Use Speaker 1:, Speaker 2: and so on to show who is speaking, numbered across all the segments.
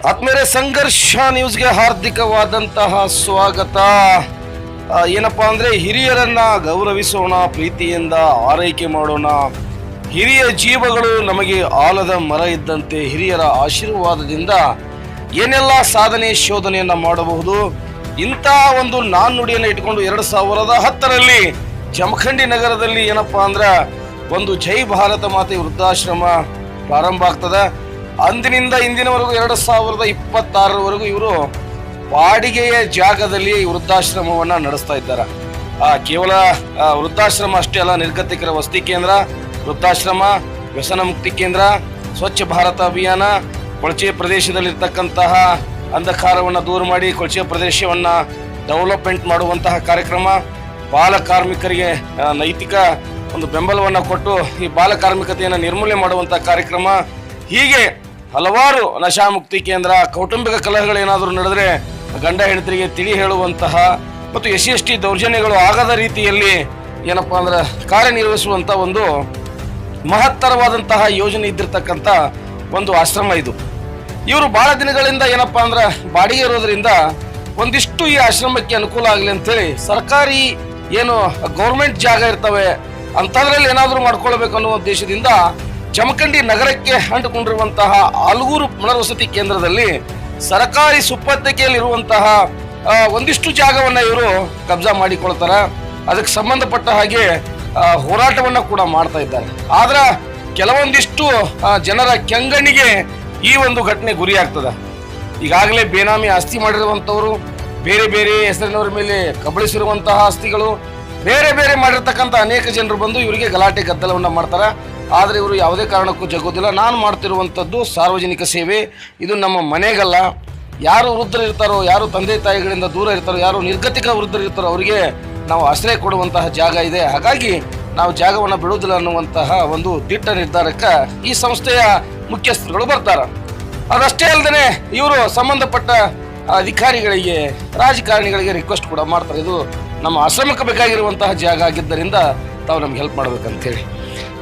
Speaker 1: ಆತ್ಮೇಲೆ ಸಂಘರ್ಷ ನ್ಯೂಸ್ಗೆ ಹಾರ್ದಿಕವಾದಂತಹ ಸ್ವಾಗತ. ಏನಪ್ಪಾ ಅಂದ್ರೆ ಹಿರಿಯರನ್ನ ಗೌರವಿಸೋಣ, ಪ್ರೀತಿಯಿಂದ ಆರೈಕೆ ಮಾಡೋಣ. ಹಿರಿಯ ಜೀವಗಳು ನಮಗೆ ಆಲದ ಮರ ಇದ್ದಂತೆ. ಹಿರಿಯರ ಆಶೀರ್ವಾದದಿಂದ ಏನೆಲ್ಲ ಸಾಧನೆ ಶೋಧನೆಯನ್ನ ಮಾಡಬಹುದು. ಇಂಥ ಒಂದು ನಾಣ್ಣುಡಿಯನ್ನು ಇಟ್ಕೊಂಡು 2010ರಲ್ಲಿ ಜಮಖಂಡಿ ನಗರದಲ್ಲಿ ಏನಪ್ಪಾ ಅಂದ್ರೆ ಒಂದು ಜೈ ಭಾರತ ಮಾತೆ ವೃದ್ಧಾಶ್ರಮ ಪ್ರಾರಂಭ ಆಗ್ತದೆ. ಅಂದಿನಿಂದ ಇಂದಿನವರೆಗೂ 2026ರವರೆಗೂ ಇವರು ಬಾಡಿಗೆಯ ಜಾಗದಲ್ಲಿ ವೃದ್ಧಾಶ್ರಮವನ್ನ ನಡೆಸ್ತಾ ಇದ್ದಾರೆ. ಕೇವಲ ವೃದ್ಧಾಶ್ರಮ ಅಷ್ಟೇ ಅಲ್ಲ, ನಿರ್ಗತಿಕರ ವಸತಿ ಕೇಂದ್ರ, ವೃದ್ಧಾಶ್ರಮ, ವ್ಯಸನ ಮುಕ್ತಿ ಕೇಂದ್ರ, ಸ್ವಚ್ಛ ಭಾರತ ಅಭಿಯಾನ, ಕೊಳಚೆ ಪ್ರದೇಶದಲ್ಲಿರ್ತಕ್ಕಂತಹ ಅಂಧಕಾರವನ್ನು ದೂರ ಮಾಡಿ ಕೊಳಚೆ ಪ್ರದೇಶವನ್ನ ಡೆವಲಪ್ಮೆಂಟ್ ಮಾಡುವಂತಹ ಕಾರ್ಯಕ್ರಮ, ಬಾಲ ಕಾರ್ಮಿಕರಿಗೆ ನೈತಿಕ ಒಂದು ಬೆಂಬಲವನ್ನು ಕೊಟ್ಟು ಈ ಬಾಲ ಕಾರ್ಮಿಕತೆಯನ್ನು ನಿರ್ಮೂಲನೆ ಮಾಡುವಂತಹ ಕಾರ್ಯಕ್ರಮ, ಹೀಗೆ ಹಲವಾರು ನಶಾಮುಕ್ತಿ ಕೇಂದ್ರ, ಕೌಟುಂಬಿಕ ಕಲಹಗಳೇನಾದರೂ ನಡೆದರೆ ಗಂಡ ಹೆಂಡತಿಗೆ ತಿಳಿ ಹೇಳುವಂತಹ ಮತ್ತು SC/ST ದೌರ್ಜನ್ಯಗಳು ಆಗದ ರೀತಿಯಲ್ಲಿ ಏನಪ್ಪಾ ಅಂದ್ರೆ ಕಾರ್ಯನಿರ್ವಹಿಸುವಂತ ಒಂದು ಮಹತ್ತರವಾದಂತಹ ಯೋಜನೆ ಇದ್ದಿರ್ತಕ್ಕಂಥ ಒಂದು ಆಶ್ರಮ ಇದು. ಇವರು ಬಹಳ ದಿನಗಳಿಂದ ಏನಪ್ಪಾ ಅಂದ್ರೆ ಬಾಡಿಗೆ ಇರೋದ್ರಿಂದ ಒಂದಿಷ್ಟು ಈ ಆಶ್ರಮಕ್ಕೆ ಅನುಕೂಲ ಆಗಲಿ ಅಂತೇಳಿ ಸರ್ಕಾರಿ ಏನು ಗೌರ್ಮೆಂಟ್ ಜಾಗ ಇರ್ತವೆ ಅಂಥದ್ರಲ್ಲಿ ಏನಾದರೂ ಮಾಡ್ಕೊಳ್ಬೇಕು ಅನ್ನುವ ಉದ್ದೇಶದಿಂದ ಜಮಖಂಡಿ ನಗರಕ್ಕೆ ಅಂಟಿಕೊಂಡಿರುವಂತಹ ಆಲ್ಗೂರು ಪುನರ್ವಸತಿ ಕೇಂದ್ರದಲ್ಲಿ ಸರ್ಕಾರಿ ಸುಪ್ಪತ್ತಿಗೆಯಲ್ಲಿರುವಂತಹ ಒಂದಿಷ್ಟು ಜಾಗವನ್ನ ಇವರು ಕಬ್ಜಾ ಮಾಡಿಕೊಳ್ತಾರ. ಅದಕ್ಕೆ ಸಂಬಂಧಪಟ್ಟ ಹಾಗೆ ಹೋರಾಟವನ್ನ ಕೂಡ ಮಾಡ್ತಾ ಇದ್ದಾರೆ. ಆದ್ರೆ ಕೆಲವೊಂದಿಷ್ಟು ಜನರ ಕೆಂಗಣ್ಣಿಗೆ ಈ ಒಂದು ಘಟನೆ ಗುರಿ ಆಗ್ತದೆ. ಈಗಾಗಲೇ ಬೇನಾಮಿ ಆಸ್ತಿ ಮಾಡಿರುವಂತವರು, ಬೇರೆ ಬೇರೆ ಹೆಸರಿನವರ ಮೇಲೆ ಕಬಳಿಸಿರುವಂತಹ ಆಸ್ತಿಗಳು, ಬೇರೆ ಬೇರೆ ಮಾಡಿರ್ತಕ್ಕಂಥ ಅನೇಕ ಜನರು ಬಂದು ಇವರಿಗೆ ಗಲಾಟೆ ಗದ್ದಲವನ್ನ ಮಾಡ್ತಾರೆ. ಆದರೆ ಇವರು ಯಾವುದೇ ಕಾರಣಕ್ಕೂ ಜಗೋದಿಲ್ಲ. ನಾನು ಮಾಡ್ತಿರುವಂಥದ್ದು ಸಾರ್ವಜನಿಕ ಸೇವೆ, ಇದು ನಮ್ಮ ಮನೆಗಲ್ಲ. ಯಾರು ವೃದ್ಧರು ಇರ್ತಾರೋ, ಯಾರು ತಂದೆ ತಾಯಿಗಳಿಂದ ದೂರ ಇರ್ತಾರೋ, ಯಾರು ನಿರ್ಗತಿಕ ವೃದ್ಧರು ಇರ್ತಾರೋ ಅವರಿಗೆ ನಾವು ಆಶ್ರಯ ಕೊಡುವಂತಹ ಜಾಗ ಇದೆ. ಹಾಗಾಗಿ ನಾವು ಜಾಗವನ್ನು ಬಿಡುವುದಿಲ್ಲ ಅನ್ನುವಂತಹ ಒಂದು ದಿಟ್ಟ ನಿರ್ಧಾರಕ್ಕೆ ಈ ಸಂಸ್ಥೆಯ ಮುಖ್ಯಸ್ಥರುಗಳು ಬರ್ತಾರೆ. ಅದಷ್ಟೇ ಅಲ್ಲದೆ ಇವರು ಸಂಬಂಧಪಟ್ಟ ಅಧಿಕಾರಿಗಳಿಗೆ, ರಾಜಕಾರಣಿಗಳಿಗೆ ರಿಕ್ವೆಸ್ಟ್ ಕೂಡ ಮಾಡ್ತಾರೆ. ಇದು ನಮ್ಮ ಆಶ್ರಮಕ್ಕೆ ಬೇಕಾಗಿರುವಂತಹ ಜಾಗ ಆಗಿದ್ದರಿಂದ ತಾವು ನಮ್ಗೆ ಹೆಲ್ಪ್ ಮಾಡ್ಬೇಕಂತೇಳಿ.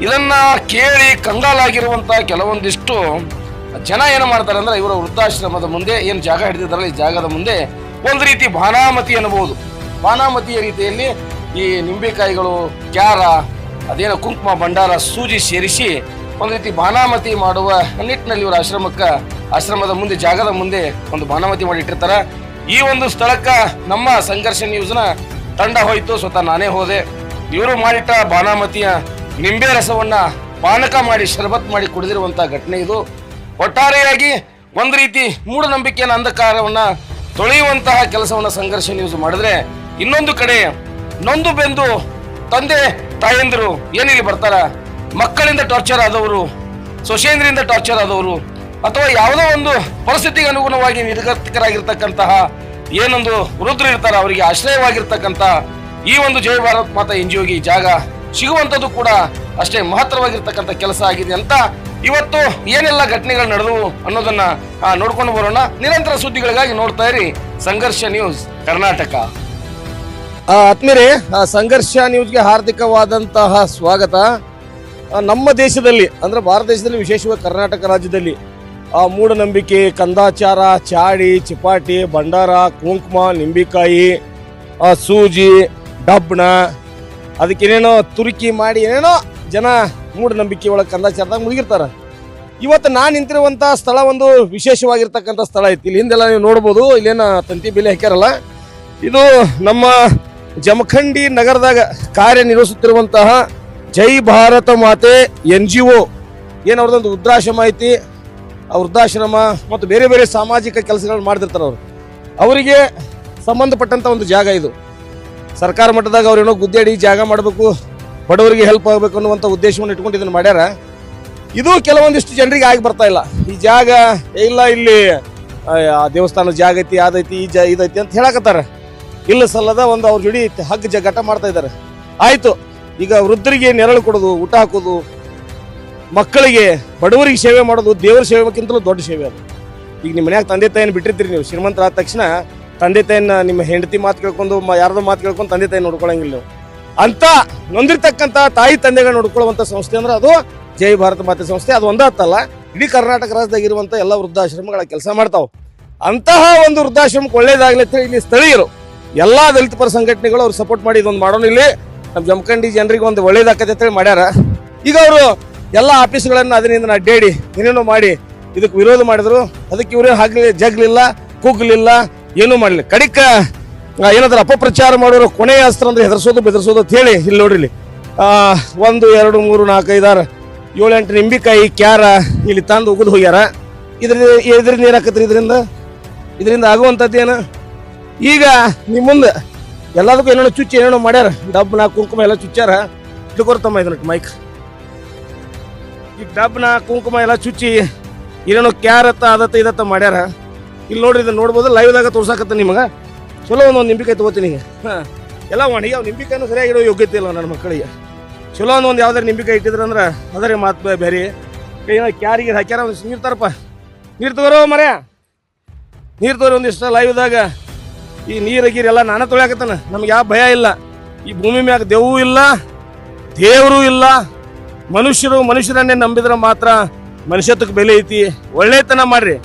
Speaker 1: ಇದನ್ನ ಕೇಳಿ ಕಂಗಾಲಾಗಿರುವಂತಹ ಕೆಲವೊಂದಿಷ್ಟು ಜನ ಏನು ಮಾಡ್ತಾರೆ ಅಂದ್ರೆ ಇವರ ವೃದ್ಧಾಶ್ರಮದ ಮುಂದೆ ಏನು ಜಾಗ ಹಿಡಿದಿದ್ದಾರಲ್ಲ, ಈ ಜಾಗದ ಮುಂದೆ ಒಂದು ರೀತಿ ಬಾನಾಮತಿ ಅನ್ನಬಹುದು. ಬಾನಾಮತಿಯ ರೀತಿಯಲ್ಲಿ ಈ ನಿಂಬೆಕಾಯಿಗಳು, ಕ್ಯಾರ, ಅದೇನೋ ಕುಂಕುಮ, ಭಂಡಾರ, ಸೂಜಿ ಸೇರಿಸಿ ಒಂದು ರೀತಿ ಬಾನಾಮತಿ ಮಾಡುವ ನಿಟ್ಟಿನಲ್ಲಿ ಇವರ ಆಶ್ರಮದ ಮುಂದೆ, ಜಾಗದ ಮುಂದೆ ಒಂದು ಬಾನಾಮತಿ ಮಾಡಿಟ್ಟಿರ್ತಾರೆ. ಈ ಒಂದು ಸ್ಥಳಕ್ಕ ನಮ್ಮ ಸಂಘರ್ಷ ನ್ಯೂಸ್ನ ತಂಡ ಹೋಯ್ತು. ಸ್ವತಃ ನಾನೇ ಹೋದೆ. ಇವರು ಮಾಡಿಟ್ಟ ಬಾನಾಮತಿಯ ನಿಂಬೆ ರಸವನ್ನ ಪಾನಕ ಮಾಡಿ ಶರಬತ್ ಮಾಡಿ ಕುಡಿದಿರುವಂತಹ ಘಟನೆ ಇದು. ಒಟ್ಟಾರೆಯಾಗಿ ಒಂದು ರೀತಿ ಮೂಢನಂಬಿಕೆಯ ಅಂಧಕಾರವನ್ನ ತೊಳೆಯುವಂತಹ ಕೆಲಸವನ್ನ ಸಂಘರ್ಷ ನ್ಯೂಸ್ ಮಾಡಿದ್ರೆ, ಇನ್ನೊಂದು ಕಡೆ ನೊಂದು ಬೆಂದು ತಂದೆ ತಾಯಂದಿರು ಏನಿಲ್ಲಿ ಬರ್ತಾರ, ಮಕ್ಕಳಿಂದ ಟಾರ್ಚರ್ ಆದವರು, ಸೊಸೇಂದ್ರಿಂದ ಟಾರ್ಚರ್ ಆದವರು, ಅಥವಾ ಯಾವುದೋ ಒಂದು ಪರಿಸ್ಥಿತಿಗೆ ಅನುಗುಣವಾಗಿ ನಿರ್ಗತಿಕರಾಗಿರ್ತಕ್ಕಂತಹ ಏನೊಂದು ವೃದ್ಧರು ಇರ್ತಾರ, ಅವರಿಗೆ ಆಶ್ರಯವಾಗಿರ್ತಕ್ಕಂಥ ಈ ಒಂದು ಜೈ ಭಾರತ್ ಮಾತಾ NGOಗೆ ಜಾಗ ಸಿಗುವಂಥದ್ದು ಕೂಡ ಅಷ್ಟೇ ಮಹತ್ತರವಾಗಿರ್ತಕ್ಕಂಥ ಕೆಲಸ ಆಗಿದೆ ಅಂತ ಇವತ್ತು ಏನೆಲ್ಲ ಘಟನೆಗಳು ನಡೆದವು ಅನ್ನೋದನ್ನ ನೋಡ್ಕೊಂಡು ಬರೋಣ. ನಿರಂತರ ಸುದ್ದಿಗಳಿಗಾಗಿ ನೋಡ್ತಾ ಇರಿ ಸಂಘರ್ಷ ನ್ಯೂಸ್ ಕರ್ನಾಟಕ. ಆತ್ಮೀಯರೇ, ಸಂಘರ್ಷ ನ್ಯೂಸ್ಗೆ ಹಾರ್ದಿಕವಾದಂತಹ ಸ್ವಾಗತ. ನಮ್ಮ ದೇಶದಲ್ಲಿ ಅಂದ್ರೆ ಭಾರತ ದೇಶದಲ್ಲಿ, ವಿಶೇಷವಾಗಿ ಕರ್ನಾಟಕ ರಾಜ್ಯದಲ್ಲಿ ಮೂಢನಂಬಿಕೆ, ಕಂದಾಚಾರ, ಚಾಡಿ, ಚಿಪಾಟಿ, ಭಂಡಾರ, ಕುಂಕುಮ, ನಿಂಬೆಕಾಯಿ, ಸೂಜಿ, ಡಬ್ಬಣ, ಅದಕ್ಕೇನೇನೋ ತುರುಕಿ ಮಾಡಿ ಏನೇನೋ ಜನ ಮೂಢನಂಬಿಕೆ ಒಳಗೆ ಕಂದಾಚಾರದಾಗ ಮುಳುಗಿರ್ತಾರ. ಇವತ್ತು ನಾನು ನಿಂತಿರುವಂಥ ಸ್ಥಳ ಒಂದು ವಿಶೇಷವಾಗಿರ್ತಕ್ಕಂಥ ಸ್ಥಳ ಐತಿ. ಇಲ್ಲಿ ಹಿಂದೆಲ್ಲ ನೀವು ನೋಡ್ಬೋದು, ಇಲ್ಲೇನ ತಂತಿ ಬೇಲಿ ಹಾಕ್ಯಾರಲ್ಲ, ಇದು ನಮ್ಮ ಜಮಖಂಡಿ ನಗರದಾಗ ಕಾರ್ಯನಿರ್ವಹಿಸುತ್ತಿರುವಂತಹ ಜೈ ಭಾರತ ಮಾತೆ NGO ಏನು ಅವ್ರದ್ದೊಂದು ವೃದ್ಧಾಶ್ರಮ ಐತಿ. ಆ ವೃದ್ಧಾಶ್ರಮ ಮತ್ತು ಬೇರೆ ಬೇರೆ ಸಾಮಾಜಿಕ ಕೆಲಸಗಳು ಮಾಡ್ತಿರ್ತಾರೆ. ಅವರಿಗೆ ಸಂಬಂಧಪಟ್ಟಂಥ ಒಂದು ಜಾಗ ಇದು. ಸರ್ಕಾರ ಮಟ್ಟದಾಗ ಅವ್ರೇನೋ ಗುದ್ದಾಡಿ ಜಾಗ ಮಾಡಬೇಕು, ಬಡವರಿಗೆ ಹೆಲ್ಪ್ ಆಗಬೇಕು ಅನ್ನುವಂಥ ಉದ್ದೇಶವನ್ನು ಇಟ್ಕೊಂಡು ಇದನ್ನು ಮಾಡ್ಯಾರ. ಇದು ಕೆಲವೊಂದಿಷ್ಟು ಜನರಿಗೆ ಆಗಿ ಬರ್ತಾ ಇಲ್ಲ. ಈ ಜಾಗ ಇಲ್ಲ, ಇಲ್ಲಿ ದೇವಸ್ಥಾನದ ಜಾಗ ಐತಿ, ಅದೈತಿ, ಇದೈತಿ ಅಂತ ಹೇಳಕತ್ತಾರ. ಇಲ್ಲ ಸಲ್ಲದ ಒಂದು ಅವ್ರ ಜೋಡಿ ಹಗ್ಗ ಜಗ್ಗಾಟ ಮಾಡ್ತಾ ಇದ್ದಾರೆ. ಆಯ್ತು, ಈಗ ವೃದ್ಧರಿಗೆ ನೆರಳು ಕೊಡೋದು, ಊಟ ಹಾಕೋದು, ಮಕ್ಕಳಿಗೆ ಬಡವರಿಗೆ ಸೇವೆ ಮಾಡೋದು ದೇವರ ಸೇವೆಗಿಂತಲೂ ದೊಡ್ಡ ಸೇವೆ ಅದು. ಈಗ ನಿಮ್ಮ ಮನ್ಯಾಗ ತಂದೆ ತಾಯಿನ ಬಿಟ್ಟಿರ್ತೀರಿ ನೀವು. ಶ್ರೀಮಂತರಾದ ತಕ್ಷಣ ತಂದೆ ತಾಯಿನ ನಿಮ್ಮ ಹೆಂಡತಿ ಮಾತು ಕೇಳ್ಕೊಂಡು, ಯಾರ್ದೋ ಮಾತು ಕೇಳ್ಕೊಂಡು ತಂದೆ ತಾಯಿ ನೋಡ್ಕೊಳಂಗಿಲ್ಲ ನೀವು. ಅಂತ ನೊಂದಿರ್ತಕ್ಕಂಥ ತಾಯಿ ತಂದೆಗಳನ್ನ ನೋಡ್ಕೊಳ್ಳುವಂಥ ಸಂಸ್ಥೆ ಅಂದ್ರೆ ಅದು ಜೈ ಭಾರತ ಮಾತೆ ಸಂಸ್ಥೆ. ಅದು ಒಂದೇ ಹತ್ತಲ್ಲ, ಇಡೀ ಕರ್ನಾಟಕ ರಾಜ್ಯದಾಗಿರುವಂಥ ಎಲ್ಲ ವೃದ್ಧಾಶ್ರಮಗಳ ಕೆಲಸ ಮಾಡ್ತಾವೆ. ಅಂತಹ ಒಂದು ವೃದ್ಧಾಶ್ರಮಕ್ಕೆ ಒಳ್ಳೇದಾಗಲಿ ಅಂತ ಇಲ್ಲಿ ಸ್ಥಳೀಯರು ಎಲ್ಲ ದಲಿತ ಪರ ಸಂಘಟನೆಗಳು ಅವ್ರು ಸಪೋರ್ಟ್ ಮಾಡಿ ಇದೊಂದು ಮಾಡೋಣ, ಇಲ್ಲಿ ನಮ್ಮ ಜಮಖಂಡಿ ಜನರಿಗೆ ಒಂದು ಒಳ್ಳೇದಾಕತ್ತೆ ಅಂತೇಳಿ ಮಾಡ್ಯಾರ. ಈಗ ಅವರು ಎಲ್ಲ ಆಫೀಸ್ಗಳನ್ನು ಅದರಿಂದ ಅಡ್ಡಾಡಿ ಏನೇನೋ ಮಾಡಿ ಇದಕ್ಕೆ ವಿರೋಧ ಮಾಡಿದ್ರು. ಅದಕ್ಕೆ ಇವ್ರೇನು ಹಾಕ್ಲಿ ಜಗ್ಲಿಲ್ಲ, ಕುಗ್ಲಿಲ್ಲ, ಏನೂ ಮಾಡಲಿಲ್ಲ. ಕಡಿಕ ಏನಾದ್ರೂ ಅಪಪ್ರಚಾರ ಮಾಡೋರು ಕೊನೆಯ ಅಸ್ತ್ರ ಅಂದ್ರೆ ಹೆದರ್ಸೋದು ಬೆದರ್ಸೋದು ಅಂತ ಹೇಳಿ ಇಲ್ಲಿ ನೋಡ್ರಿ, 1 2 3 4 5 6 7 8 ನಿಂಬಿಕಾಯಿ ಕ್ಯಾರ ಇಲ್ಲಿ ತಂದು ಉಗಿದು ಹೋಗ್ಯಾರ. ಇದರಿಂದ ಏನಾಕತ್ರಿ, ಇದರಿಂದ ಆಗುವಂಥದ್ದು ಏನು? ಈಗ ನಿಮ್ಮ ಮುಂದೆ ಎಲ್ಲದಕ್ಕೂ ಏನೇನೋ ಚುಚ್ಚಿ ಏನೇನೋ ಮಾಡ್ಯಾರ, ಡಬ್ನ ಕುಂಕುಮ ಎಲ್ಲ ಚುಚ್ಚಾರ. ಇಟ್ಕೊರ್ತಮ್ಮ ಇದನ್ನ ಮೈಕ್, ಈ ಡಬ್ನ ಕುಂಕುಮ ಎಲ್ಲ ಚುಚ್ಚಿ ಏನೇನೋ ಕ್ಯಾರತ್ತ ಅದತ್ತ ಇದತ್ತ ಮಾಡ್ಯಾರ. ಇಲ್ಲಿ ನೋಡ್ರಿ, ಇದನ್ನ ನೋಡ್ಬೋದು, ಲೈವ್ದಾಗ ತೋರ್ಸಾಕತ್ತ ನಿಮಗೆ. ಚಲೋ ಒಂದೊಂದು ನಿಂಬಿಕಾಯಿ ತಗೋತೀನಿ. ಹಾಂ, ಎಲ್ಲ ಒಣಗಿ ನಿಂಬಿಕಾಯಿನೂ ಸರಿಯಾಗಿ ಇಡೋ ಯೋಗ್ಯತೆ ಇಲ್ಲ ನನ್ನ ಮಕ್ಕಳಿಗೆ. ಚಲೋ ಒಂದು ಯಾವ್ದಾರು ನಿಂಬಿಕಾಯಿ ಇಟ್ಟಿದ್ರು ಅಂದ್ರೆ ಅದರೇ ಮಾತು ಬೇರೆ. ಏನೋ ಕ್ಯಾರಿಗೆ ಹಾಕ್ಯಾರ, ಒಂದು ನೀರು ತರಪ್ಪ, ನೀರು ತಗೋರೋ ಮರ್ಯ, ನೀರು ತಗೋರಿ ಒಂದಿಷ್ಟ ಲೈವ್ದಾಗ. ಈ ನೀರು ಗೀರೆಲ್ಲ ನಾನೇ ತೊಳ್ಯಾಕತ್ತಾನ, ನಮ್ಗೆ ಯಾವ ಭಯ ಇಲ್ಲ. ಈ ಭೂಮಿ ಮ್ಯಾಗ ದೇವೂ ಇಲ್ಲ, ದೇವರು ಇಲ್ಲ. ಮನುಷ್ಯರನ್ನೇ ನಂಬಿದ್ರೆ ಮಾತ್ರ ಮನುಷ್ಯತ್ವಕ್ಕೆ ಬೆಲೆ ಐತಿ. ಒಳ್ಳೆತನ ಮಾಡ್ರಿ.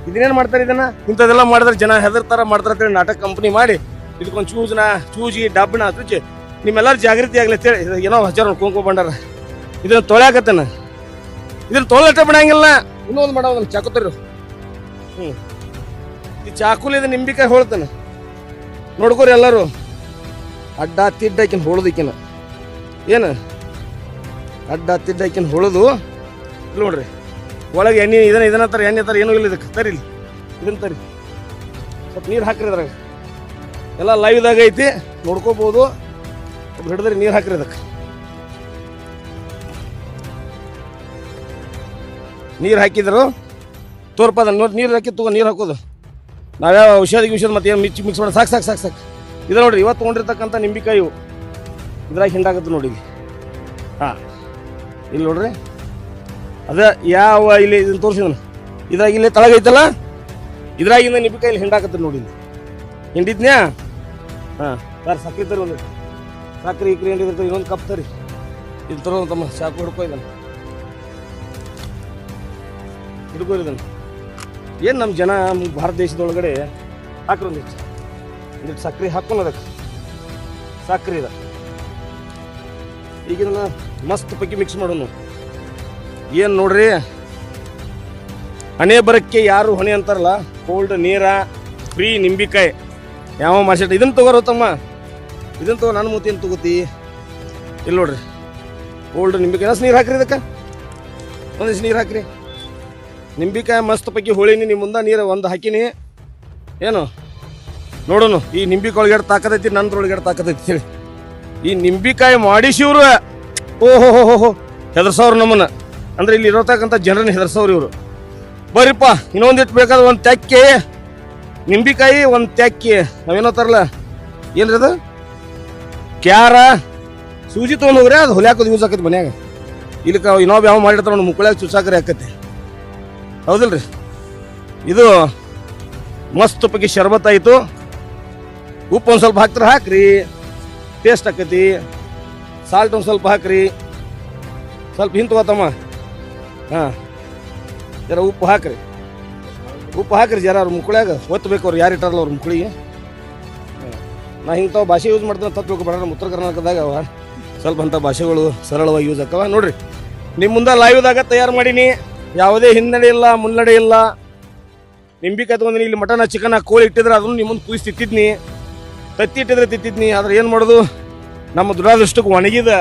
Speaker 1: ಇದನ್ನೇನು ಮಾಡ್ತಾರೆ, ಇದನ್ನ ಇಂಥದ್ದೆಲ್ಲ ಮಾಡಿದ್ರೆ ಜನ ಹೆದರ್ತಾರ ಮಾಡ್ತಾರೆ ಅಂತೇಳಿ ನಾಟಕ ಕಂಪ್ನಿ ಮಾಡಿ ಇದಕ್ಕೊಂದು ಚೂಜಿ ಡಬ್ನ ಚುಚ್ಚಿ ನಿಮ್ಮೆಲ್ಲರೂ ಜಾಗೃತಿ ಆಗ್ಲಿ ಅಂತೇಳಿ ಏನೋ ಹಚ್ಚಾರ ಕುಂಕುಮ ಬಂಡಾರ. ಇದನ್ನ ತೊಳ್ಯಾಕತ್ತಾನ, ಇದನ್ನ ತೊಳಟ ಬಿಡಂಗಿಲ್ಲ. ಇನ್ನೊಂದು ಮಾಡೋದನ್ನ ಚಾಕುತ್ತರು. ಈ ಚಾಕುಲಿ ಇದನ್ನ ನಿಂಬಿಕಾಯಿ ಹೋಳ್ತಾನ ನೋಡ್ಕೋರಿ ಎಲ್ಲರೂ. ಅಡ್ಡ ತಿಡ್ಡಾಕಿನ ಹೊಳೋದಿಕ್ಕಿನ ಏನು ಅಡ್ಡ ತಿಡ್ಡಾಕಿನ ಹೊಳೋದು ಇಲ್ಲಿ ನೋಡ್ರಿ. ಒಳಗೆ ಎಣ್ಣೆ ಇದನ್ನ ತರ ಎಣ್ಣೆ ತರ ಏನೂ ಇಲ್ಲ. ಇದಕ್ಕೆ ತರಿಲಿ, ಇದನ್ನ ತರಿ, ಸ್ವಲ್ಪ ನೀರು ಹಾಕ್ರಿ. ಇದ್ರಾಗ ಎಲ್ಲ ಲೈವ್ದಾಗ ಐತಿ, ನೋಡ್ಕೋಬಹುದು. ಒಬ್ರು ಹಿಡಿದ್ರಿ ನೀರು ಹಾಕ್ರಿ. ಇದಕ್ಕೆ ನೀರು ಹಾಕಿದ್ರು ತೋರ್ಪದ ನೋಡಿ, ನೀರು ಹಾಕಿ ತಗೋ. ನೀರು ಹಾಕೋದು ನಾವ್ಯಾವ ಔಷಧ ಮತ್ತೆ ಏನು ಮಿಕ್ಸ್ ಮಾಡಿ ಸಾಕು. ಇದು ನೋಡ್ರಿ, ಇವತ್ತು ತೊಗೊಂಡಿರ್ತಕ್ಕಂಥ ನಿಂಬಿಕಾಯಿ ಇದ್ರಾಗ ಹಿಂಡಾಗತ್ತೆ ನೋಡಿ. ಹಾಂ, ಇಲ್ಲಿ ನೋಡ್ರಿ, ಅದೇ ಯಾವ ಇಲ್ಲಿ ಇದನ್ನ ತೋರಿಸಿದನು. ಇದ್ರಾಗ ಇಲ್ಲೇ ತಳಗೈತಲ್ಲ, ಇದ್ರಾಗಿಂದ ನಿಂಬಿಕಾಯಿ ಹಿಂಡಾಕತ್ತೆ ನೋಡಿ. ಹಿಂಡಿದ್ನ್ಯಾ? ಹಾಂ, ಯಾರು ಸಕ್ರೆ ತರಿ, ಒಂದು ಸಕ್ರೆ ಇಕ್ರಿ ಹಿಂಡಿದ್ರೆ ಇನ್ನೊಂದು ಕಪ್ ತರಿ. ಇದು ತರೋ ತಮ್ಮ ಚಾಕು ಹಿಡ್ಕೊ, ಇದನ್ನು ಹಿಡ್ಕೋ. ಇದನ್ನು ಏನು ನಮ್ಮ ಜನ ಭಾರತ ದೇಶದೊಳಗಡೆ ಹಾಕ್ರಿ ಒಂದಿಟ್ಟು ಸಕ್ರೆ ಹಾಕೊಂಡು ಅದಕ್ಕೆ ಸಕ್ರೆ ಇದೆ. ಈಗ ಇದನ್ನ ಮಸ್ತ್ ಪೈಕಿ ಮಿಕ್ಸ್ ಮಾಡೋನು. ಏನು ನೋಡ್ರಿ, ಹಣೆ ಬರಕ್ಕೆ ಯಾರು ಹೊಣೆ ಅಂತಾರಲ್ಲ, ಕೋಲ್ಡ್ ನೀರ ಫ್ರೀ ನಿಂಬಿಕಾಯಿ ಯಾವ ಮಾರ್ಕೆಟ್. ಇದನ್ನು ತಗೋರೋ ತಮ್ಮ, ಇದನ್ನು ತಗೋ. ನನ್ನ ಮೂತಿ ಏನು ತಗೋತಿ? ಇಲ್ಲಿ ನೋಡ್ರಿ, ಕೋಲ್ಡ್ ನಿಂಬಿಕಾಯಿ. ನೀರು ಹಾಕ್ರಿ, ಇದಕ್ಕೆ ಒಂದಿಷ್ಟು ನೀರು ಹಾಕ್ರಿ. ನಿಂಬಿಕಾಯಿ ಮಸ್ತ್ ಪೈಕಿ ಹೋಳಿನಿ. ನಿಮ್ಮ ಮುಂದೆ ನೀರು ಒಂದು ಹಾಕಿನಿ. ಏನು ನೋಡೋನು, ಈ ನಿಂಬಿಕಾಯಿ ಒಳಗಡೆ ತಾಕತೈತಿ, ನನ್ನದ್ರೊಳಗಡೆ ತಾಕತೈತಿ ಹೇಳಿ. ಈ ನಿಂಬಿಕಾಯಿ ಮಾಡಿಸಿವ್ರು ಓಹೋ ಹೆದರ್ಸವ್ರು ನಮ್ಮನ್ನ. ಅಂದ್ರೆ ಇಲ್ಲಿ ಇರತಕ್ಕಂಥ ಜನರನ್ನ ಹೆದರ್ಸವ್ರು ಇವರು. ಬರ್ರಿಪ್ಪ, ಇನ್ನೊಂದಿಟ್ಟು ಬೇಕಾದ್ರೆ ಒಂದು ತೆಕ್ಕಿ ನಿಂಬಿಕಾಯಿ, ಒಂದು ತೆಕ್ಕಿ ನಾವೇನೋ ತರಲ್ಲ, ಏನ್ರಿ ಅದು ಕ್ಯಾರ ಸೂಜಿ ತೊಗೊಂಡು ಹೋಗ್ರಿ. ಅದು ಹೊಲ್ಯಾಕೋದು ಯೂಸ್ ಆಕತಿ ಮನ್ಯಾಗ. ಇಲ್ಲಿಕ ಇನ್ನೊಬ್ಬ ಯಾವ ಮಾಡಿರ್ತಾರ ಒಂದು ಮುಕ್ಕಳ್ಯಾಗ ಚುಚ್ಚಾಕ್ರಿ ಆಕತಿ, ಹೌದಿಲ್ರಿ? ಇದು ಮಸ್ತ್ ಪೈಕಿ ಶರ್ಬತ್ ಆಯಿತು. ಉಪ್ಪು ಒಂದು ಸ್ವಲ್ಪ ಹಾಕ್ತಾರೆ, ಹಾಕ್ರಿ, ಟೇಸ್ಟ್ ಆಕತಿ. ಸಾಲ್ಟ್ ಒಂದು ಸ್ವಲ್ಪ ಹಾಕ್ರಿ, ಸ್ವಲ್ಪ ಹಿಂಗೆ ತಗೋತಮ್ಮ. ಹಾಂ, ಜರ ಉಪ್ಪು ಹಾಕ್ರಿ ಜರ. ಅವ್ರ ಮುಕ್ಕಳ್ಯಾಗ ಒತ್ತಬೇಕು, ಅವ್ರು ಯಾರು ಇಟ್ಟಾರಲ್ಲ ಅವ್ರ ಮುಕ್ಕಳಿಗೆ. ನಾ ಹಿಂಗೆ ಭಾಷೆ ಯೂಸ್ ಮಾಡ್ತಾನೆ ತತ್ವಕ್ಕೆ ನಮ್ಮ ಉತ್ತರ ಕರ್ನಾಟಕದಾಗ ಅವ ಸ್ವಲ್ಪ ಅಂಥ ಭಾಷೆಗಳು ಸರಳವಾಗಿ ಯೂಸ್ ಆಕವ. ನೋಡ್ರಿ, ನಿಮ್ಮ ಮುಂದೆ ಲೈವ್ದಾಗ ತಯಾರು ಮಾಡೀನಿ. ಯಾವುದೇ ಹಿನ್ನಡೆ ಇಲ್ಲ, ಮುನ್ನಡೆ ಇಲ್ಲ. ನಿಂಬಿಕಾಯಿ ತೊಗೊಂಡಿನಿ. ಇಲ್ಲಿ ಮಟನ್ ಚಿಕನ್ ಕೋಳಿ ಇಟ್ಟಿದ್ರೆ ಅದನ್ನು ನಿಮ್ಮ ಮುಂದೆ ಕೂಯಿಸಿ ತಿತ್ತಿದ್ನಿ, ತತ್ತಿ ಇಟ್ಟಿದ್ರೆ ತಿತ್ತಿದ್ನಿ. ಆದ್ರೆ ಏನು ಮಾಡೋದು, ನಮ್ಮ ದುರಾದೃಷ್ಟಕ್ಕೆ ಒಣಗಿದ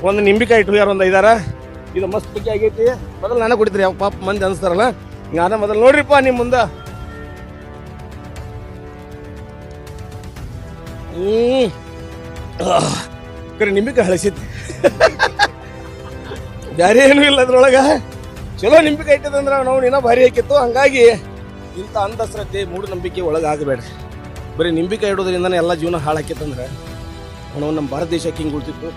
Speaker 1: ಒಂದು ನಿಂಬಿಕಾಯಿ ಇಟ್ಟು ಯಾರು ಒಂದು 5 6. ಇದು ಮಸ್ತ್ ಬಗ್ಗೆ ಆಗೈತಿ. ಮೊದಲು ನಾನೇ ಕುಡಿದ್ರಿ, ಯಾವ ಪಾಪ ಮಂದಿ ಅನಿಸ್ತಾರಲ್ಲ. ನಾನು ಮೊದಲು ನೋಡ್ರಿಪ್ಪ ನಿಮ್ಮ ಮುಂದೆ. ಕರೆ ನಿಂಬಿಕಾಯಿ ಹಳಸೈತಿ, ಬೇರೆ ಏನೂ ಇಲ್ಲ ಅದ್ರೊಳಗೆ. ಚಲೋ ನಿಂಬಿಕಾಯಿ ಇಟ್ಟದಂದ್ರೆ ನಾವು ಏನೋ ಭಾರಿ ಹಾಕಿತ್ತು. ಹಂಗಾಗಿ ಇಂಥ ಅಂಧಶ್ರದ್ಧೆ ಮೂಢನಂಬಿಕೆ ಒಳಗೆ ಆಗಬೇಡ್ರಿ. ಬರೀ ನಿಂಬಿಕಾಯಿ ಇಡೋದ್ರಿಂದನೇ ಎಲ್ಲ ಜೀವನ ಹಾಳಾಕಿತ್ತಂದ್ರೆ ನಾವು ನಮ್ಮ ಭಾರತ ದೇಶಕ್ಕೆ ಹಿಂಗೆ ಉಳ್ತಿತ್ತು.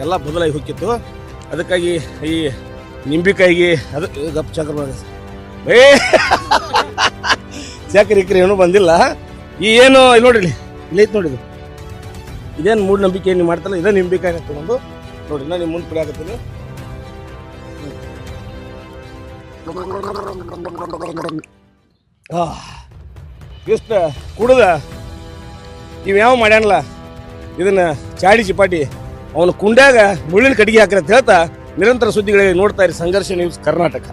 Speaker 1: ಎಲ್ಲ ಬದಲಾಗಿ ಹೋಗಿತ್ತು. ಅದಕ್ಕಾಗಿ ಈ ನಿಂಬಿಕಾಯಿಗೆ ಅದು ಗಪ್ ಚಕ್ರ ಚಕ್ರ ಏನೂ ಬಂದಿಲ್ಲ. ಈ ಏನು ಇಲ್ಲಿ ನೋಡ್ರಿ, ಇಲ್ಲೈತೆ ನೋಡಿದ್ದು. ಇದೇನು ಮೂಢನಂಬಿಕೆ ನೀವು ಮಾಡ್ತಾರಲ್ಲ, ಇದೇ ನಿಂಬಿಕಾಯಿನ ತೊಗೊಂಡು ನೋಡ್ರಿ. ನಾನು ನಿಮ್ಮ ಮುಂದೆ ಕುಡಿಯಾಕತ್ತೀನಿ.
Speaker 2: ಇಷ್ಟ ಕುಡ್ದ ಇವ್ಯಾವ ಮಾಡ್ಯಾನಲ್ಲ ಇದನ್ನ ಚಾಡಿ ಚಿಪಾಟಿ ಅವನ ಕುಂಡ್ಯಾಗ ಮುಳ್ಳಿನ ಕಟ್ಟಿಗೆ ಹಾಕ್ರಿ ಅಂತ ಹೇಳ್ತಾ ನಿರಂತರ ಸುದ್ದಿಗಳಿಗೆ ನೋಡ್ತಾ ಇರಿ ಸಂಘರ್ಷ ನ್ಯೂಸ್ ಕರ್ನಾಟಕ.